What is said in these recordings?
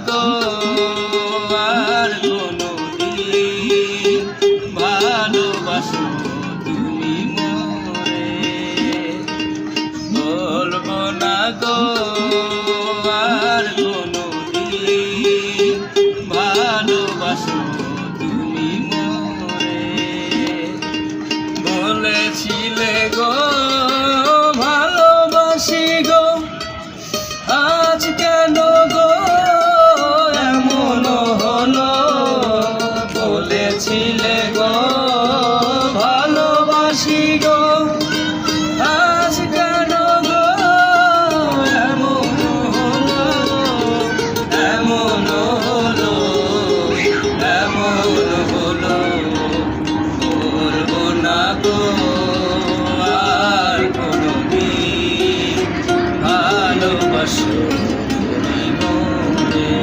গো আর কোনদিন ভালোবাসো তুমি মোরে। বলবো না গো আর কোনদিন ভালোবাসো তুমি মোরে। বলেছিলে গো ভালোবাসি গো, আজ কেন গো এমন হলো। বলেছিলে গো ভালোবাসি গো, আজ কেন গো এমন হলো। এমন হলো, এমন হলো। বলবো না গো আর কোনদিন ভালোবাসো তুমি মোরে।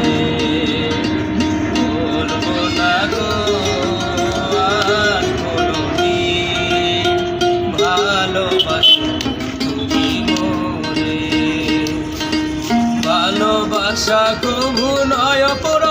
বলবো না গো আর কোনদিন ভালোবাসো তুমি মোরে। ভালোবাসা কবু নয় অপরাধ।